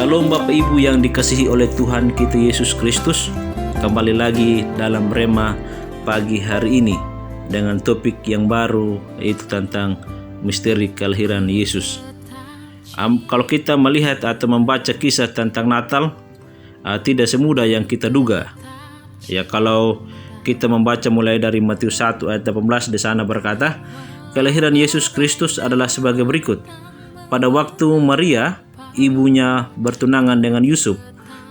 Shalom Bapak Ibu yang dikasihi oleh Tuhan kita Yesus Kristus. Kembali lagi dalam Rema pagi hari ini dengan topik yang baru, yaitu tentang misteri kelahiran Yesus. Kalau kita melihat atau membaca kisah tentang Natal, tidak semudah yang kita duga. Ya, kalau kita membaca mulai dari Matius 1 ayat 18, di sana berkata, kelahiran Yesus Kristus adalah sebagai berikut. Pada waktu Maria ibunya bertunangan dengan Yusuf,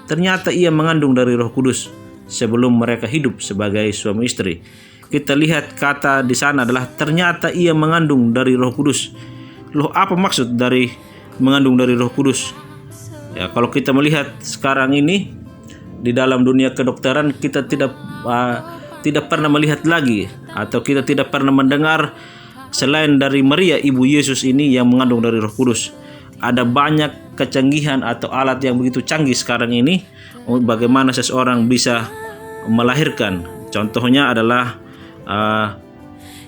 ternyata ia mengandung dari Roh Kudus sebelum mereka hidup sebagai suami istri. Kita lihat kata di sana adalah ternyata ia mengandung dari Roh Kudus. Loh, apa maksud dari mengandung dari Roh Kudus? Ya, kalau kita melihat sekarang ini di dalam dunia kedokteran, kita tidak pernah melihat lagi atau kita tidak pernah mendengar selain dari Maria ibu Yesus ini yang mengandung dari Roh Kudus. Ada banyak kecanggihan atau alat yang begitu canggih sekarang ini bagaimana seseorang bisa melahirkan. Contohnya adalah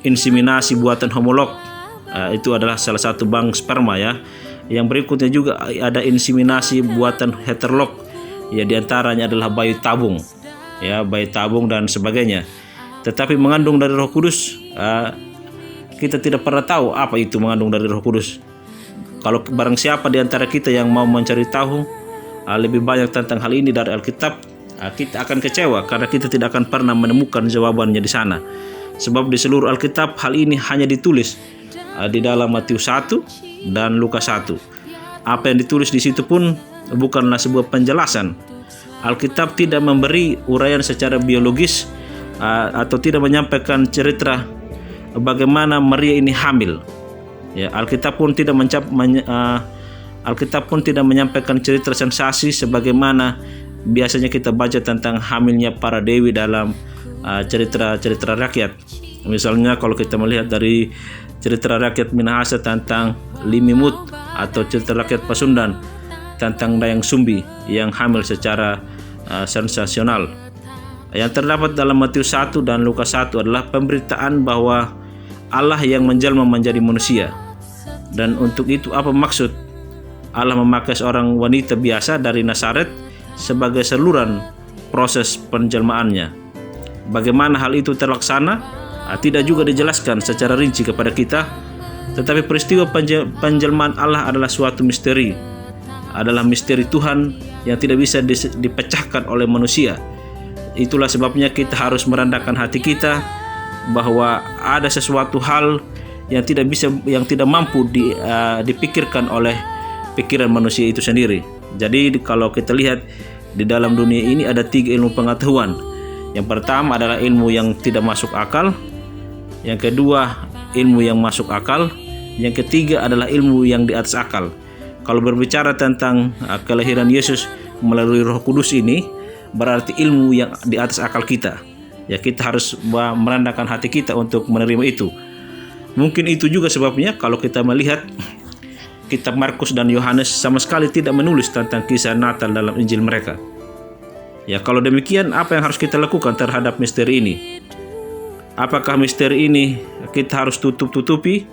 inseminasi buatan homolog. Itu adalah salah satu bank sperma ya. Yang berikutnya juga ada inseminasi buatan heterolog. Ya, diantaranya adalah bayi tabung. Ya, bayi tabung dan sebagainya. Tetapi mengandung dari Roh Kudus, kita tidak pernah tahu apa itu mengandung dari Roh Kudus. Kalau barang siapa di antara kita yang mau mencari tahu lebih banyak tentang hal ini dari Alkitab, kita akan kecewa karena kita tidak akan pernah menemukan jawabannya di sana. Sebab di seluruh Alkitab hal ini hanya ditulis di dalam Matius 1 dan Lukas 1. Apa yang ditulis di situ pun bukanlah sebuah penjelasan. Alkitab tidak memberi uraian secara biologis atau tidak menyampaikan cerita bagaimana Maria ini hamil. Ya, Alkitab pun tidak menyampaikan cerita sensasi sebagaimana biasanya kita baca tentang hamilnya para dewi dalam cerita rakyat. Misalnya kalau kita melihat dari cerita rakyat Minahasa tentang Limimut atau cerita rakyat Pasundan tentang Dayang Sumbi yang hamil secara sensasional. Yang terdapat dalam Matius 1 dan Lukas 1 adalah pemberitaan bahwa Allah yang menjelma menjadi manusia. Dan untuk itu apa maksud Allah memakai seorang wanita biasa dari Nazaret sebagai saluran proses penjelmaannya? Bagaimana hal itu terlaksana? Tidak juga dijelaskan secara rinci kepada kita. Tetapi peristiwa penjelmaan Allah adalah suatu misteri. Adalah misteri Tuhan yang tidak bisa dipecahkan oleh manusia. Itulah sebabnya kita harus merendahkan hati kita bahwa ada sesuatu hal yang tidak mampu dipikirkan oleh pikiran manusia itu sendiri. Jadi kalau kita lihat di dalam dunia ini ada 3 ilmu pengetahuan. Yang pertama adalah ilmu yang tidak masuk akal. Yang kedua ilmu yang masuk akal. Yang ketiga adalah ilmu yang di atas akal. Kalau berbicara tentang kelahiran Yesus melalui Roh Kudus ini, berarti ilmu yang di atas akal kita. Ya, kita harus merendahkan hati kita untuk menerima itu. Mungkin itu juga sebabnya kalau kita melihat kitab Markus dan Yohanes sama sekali tidak menulis tentang kisah Natal dalam Injil mereka. Ya, kalau demikian apa yang harus kita lakukan terhadap misteri ini? Apakah misteri ini kita harus tutupi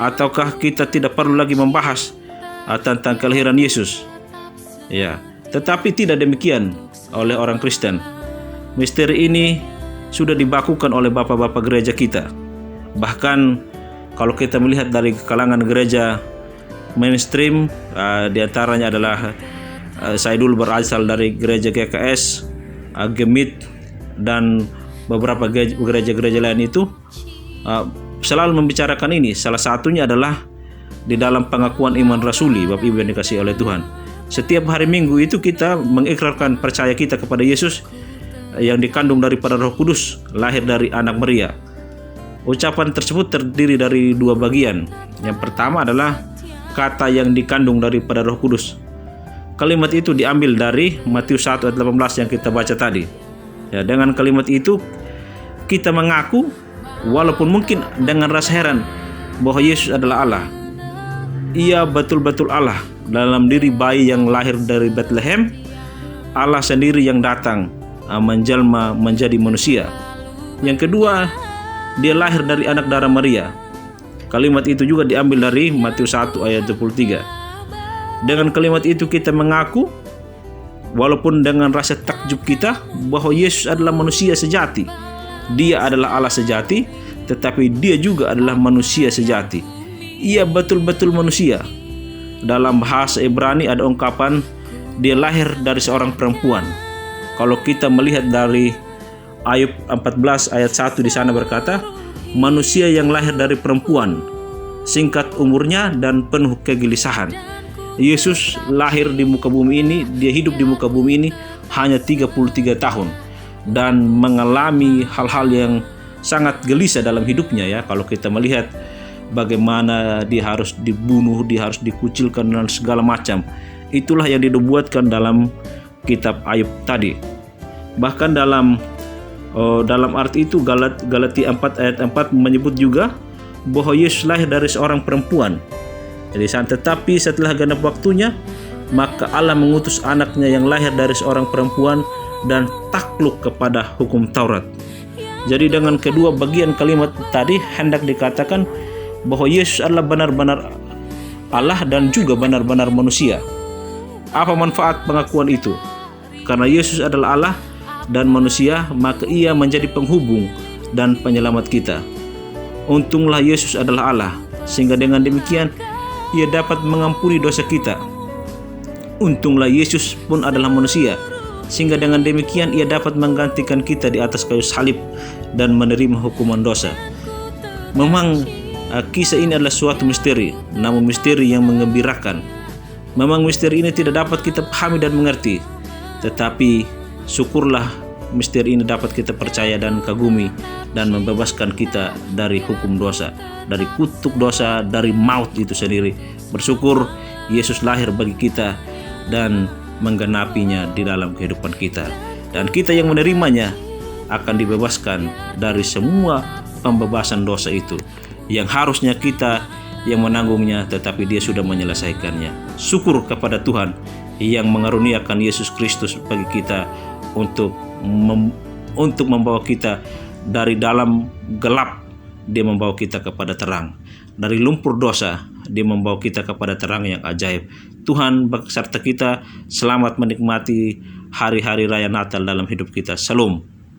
ataukah kita tidak perlu lagi membahas tentang kelahiran Yesus? Ya, tetapi tidak demikian oleh orang Kristen. Misteri ini sudah dibakukan oleh bapak-bapak gereja kita. Bahkan kalau kita melihat dari kalangan gereja mainstream, diantaranya adalah saya dulu berasal dari gereja GKS, Gemit, dan beberapa gereja-gereja lain itu selalu membicarakan ini. Salah satunya adalah di dalam pengakuan iman rasuli, Bapak Ibu yang dikasihi oleh Tuhan. Setiap hari Minggu itu kita mengikrarkan percaya kita kepada Yesus yang dikandung daripada Roh Kudus, lahir dari anak Maria. Ucapan tersebut terdiri dari 2 bagian. Yang pertama adalah kata yang dikandung daripada Roh Kudus. Kalimat itu diambil dari Matius 1 ayat 18 yang kita baca tadi. Ya, dengan kalimat itu kita mengaku walaupun mungkin dengan rasa heran bahwa Yesus adalah Allah. Ia betul-betul Allah dalam diri bayi yang lahir dari Bethlehem. Allah sendiri yang datang menjelma menjadi manusia. Yang kedua, dia lahir dari anak darah Maria. Kalimat itu juga diambil dari Matius 1 ayat 23. Dengan kalimat itu kita mengaku, walaupun dengan rasa takjub kita, bahwa Yesus adalah manusia sejati. Dia adalah Allah sejati, tetapi dia juga adalah manusia sejati. Ia betul-betul manusia. Dalam bahasa Ibrani ada ungkapan, dia lahir dari seorang perempuan. Kalau kita melihat dari Ayub 14 ayat 1 di sana berkata, manusia yang lahir dari perempuan, singkat umurnya dan penuh kegelisahan. Yesus lahir di muka bumi ini, dia hidup di muka bumi ini hanya 33 tahun dan mengalami hal-hal yang sangat gelisah dalam hidupnya ya. Kalau kita melihat bagaimana dia harus dibunuh, dia harus dikucilkan dan segala macam. Itulah yang dinubuatkan dalam kitab Ayub tadi. Bahkan dalam arti itu Galatia 4 ayat 4 menyebut juga bahwa Yesus lahir dari seorang perempuan. Jadi tetapi setelah genap waktunya, maka Allah mengutus anaknya yang lahir dari seorang perempuan dan takluk kepada hukum Taurat. Jadi dengan kedua bagian kalimat tadi hendak dikatakan bahwa Yesus adalah benar-benar Allah dan juga benar-benar manusia. Apa manfaat pengakuan itu? Karena Yesus adalah Allah dan manusia, maka ia menjadi penghubung dan penyelamat kita. Untunglah Yesus adalah Allah, sehingga dengan demikian ia dapat mengampuni dosa kita. Untunglah Yesus pun adalah manusia, sehingga dengan demikian ia dapat menggantikan kita di atas kayu salib dan menerima hukuman dosa. Memang kisah ini adalah suatu misteri, namun misteri yang menggembirakan. Memang misteri ini tidak dapat kita pahami dan mengerti, tetapi syukurlah misteri ini dapat kita percaya dan kagumi dan membebaskan kita dari hukum dosa, dari kutuk dosa, dari maut itu sendiri. Bersyukur Yesus lahir bagi kita dan menggenapinya di dalam kehidupan kita. Dan kita yang menerimanya akan dibebaskan dari semua pembebasan dosa itu yang harusnya kita yang menanggungnya, tetapi dia sudah menyelesaikannya. Syukur kepada Tuhan yang mengaruniakan Yesus Kristus bagi kita untuk membawa kita dari dalam gelap, dia membawa kita kepada terang. Dari lumpur dosa, dia membawa kita kepada terang yang ajaib. Tuhan beserta kita, selamat menikmati hari-hari raya Natal dalam hidup kita. Shalom.